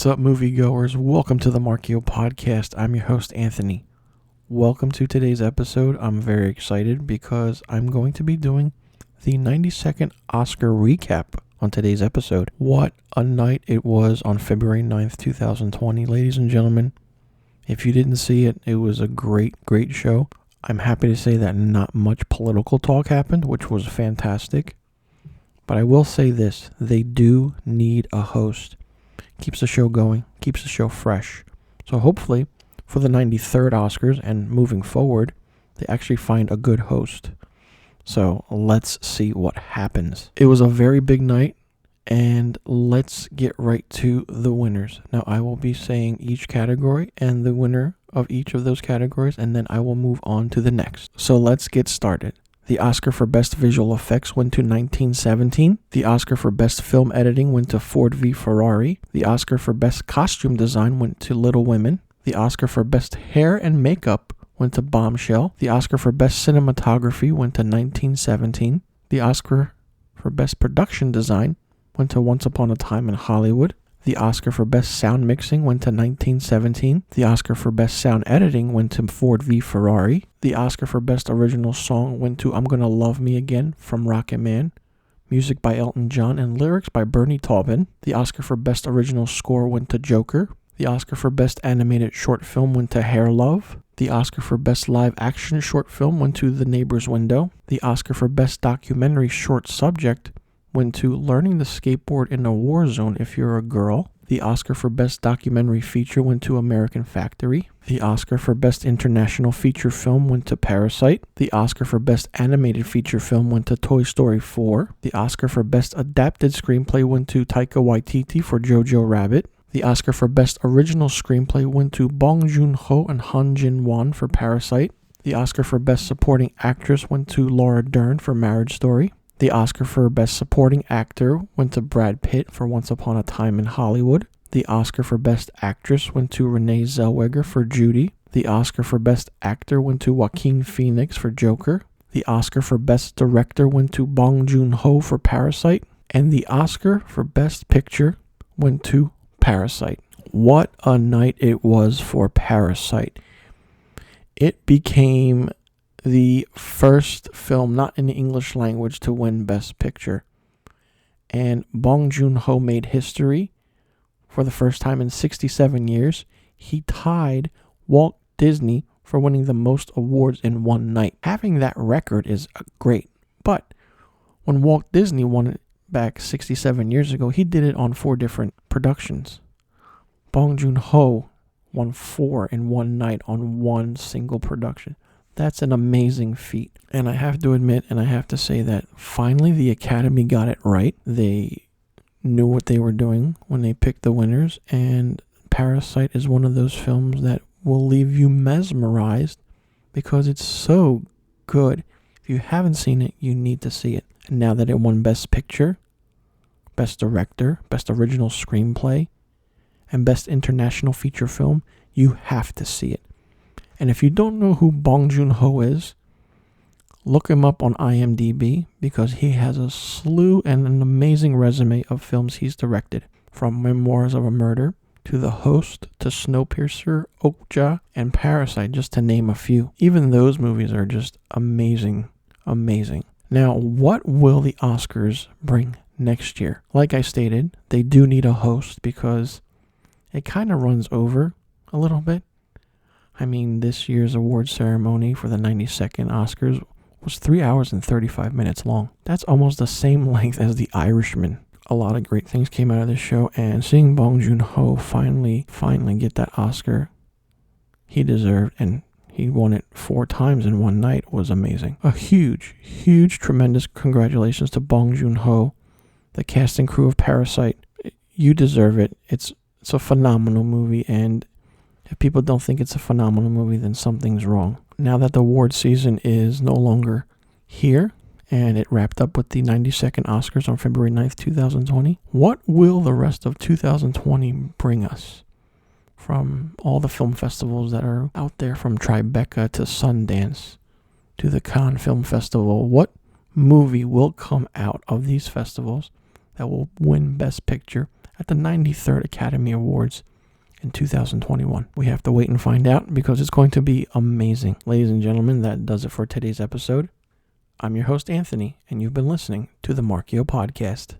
What's up, moviegoers? Welcome to the Markio Podcast. I'm your host, Anthony. Welcome to today's episode. I'm very excited because I'm going to be doing the 90-second Oscar recap on today's episode. What a night it was on February 9th, 2020. Ladies and gentlemen, if you didn't see it, it was a great show. I'm happy to say that not much political talk happened, which was fantastic. But I will say this, they do need a host. Keeps the show going, keeps the show fresh. So hopefully, for the 93rd Oscars and moving forward, they actually find a good host. So let's see what happens. It was a very big night, and let's get right to the winners. Now, I will be saying each category and the winner of each of those categories, and then I will move on to the next. So let's get started. The Oscar for Best Visual Effects went to 1917. The Oscar for Best Film Editing went to Ford v. Ferrari. The Oscar for Best Costume Design went to Little Women. The Oscar for Best Hair and Makeup went to Bombshell. The Oscar for Best Cinematography went to 1917. The Oscar for Best Production Design went to Once Upon a Time in Hollywood. The Oscar for Best Sound Mixing went to 1917. The Oscar for Best Sound Editing went to Ford v. Ferrari. The Oscar for Best Original Song went to I'm Gonna Love Me Again from Rocket Man. Music by Elton John and lyrics by Bernie Taupin. The Oscar for Best Original Score went to Joker. The Oscar for Best Animated Short Film went to Hair Love. The Oscar for Best Live Action Short Film went to The Neighbor's Window. The Oscar for Best Documentary Short Subject went to Learning to Skateboard in a War Zone If You're a Girl. The Oscar for Best Documentary Feature went to American Factory. The Oscar for Best International Feature Film went to Parasite. The Oscar for Best Animated Feature Film went to Toy Story 4. The Oscar for Best Adapted Screenplay went to Taika Waititi for Jojo Rabbit. The Oscar for Best Original Screenplay went to Bong Joon-ho and Han Jin-won for Parasite. The Oscar for Best Supporting Actress went to Laura Dern for Marriage Story. The Oscar for Best Supporting Actor went to Brad Pitt for Once Upon a Time in Hollywood. The Oscar for Best Actress went to Renee Zellweger for Judy. The Oscar for Best Actor went to Joaquin Phoenix for Joker. The Oscar for Best Director went to Bong Joon-ho for Parasite. And the Oscar for Best Picture went to Parasite. What a night it was for Parasite. It became the first film not in the English language to win Best Picture. And Bong Joon-ho made history for the first time in 67 years. He tied Walt Disney for winning the most awards in one night. Having that record is great. But when Walt Disney won it back 67 years ago, he did it on 4 different productions. Bong Joon-ho won 4 in one night on one single production. That's an amazing feat. And I have to admit, and I have to say that finally the Academy got it right. They knew what they were doing when they picked the winners. And Parasite is one of those films that will leave you mesmerized because it's so good. If you haven't seen it, you need to see it. And now that it won Best Picture, Best Director, Best Original Screenplay, and Best International Feature Film, you have to see it. And if you don't know who Bong Joon-ho is, look him up on IMDb because he has a slew and an amazing resume of films he's directed. From Memoirs of a Murder to The Host to Snowpiercer, Okja, and Parasite, just to name a few. Even those movies are just amazing. Now, what will the Oscars bring next year? Like I stated, they do need a host because it kind of runs over a little bit. I mean, this year's award ceremony for the 92nd Oscars was 3 hours and 35 minutes long. That's almost the same length as The Irishman. A lot of great things came out of this show, and seeing Bong Joon-ho finally get that Oscar he deserved, and he won it 4 times in one night, was amazing. A huge, tremendous congratulations to Bong Joon-ho, the cast and crew of Parasite. You deserve it. It's a phenomenal movie, and if people don't think it's a phenomenal movie, then something's wrong. Now that the award season is no longer here, and it wrapped up with the 92nd Oscars on February 9th, 2020, what will the rest of 2020 bring us? From all the film festivals that are out there, from Tribeca to Sundance to the Cannes Film Festival, what movie will come out of these festivals that will win Best Picture at the 93rd Academy Awards in 2021. We have to wait and find out because it's going to be amazing. Ladies and gentlemen, that does it for today's episode. I'm your host, Anthony, and you've been listening to the Markio Podcast.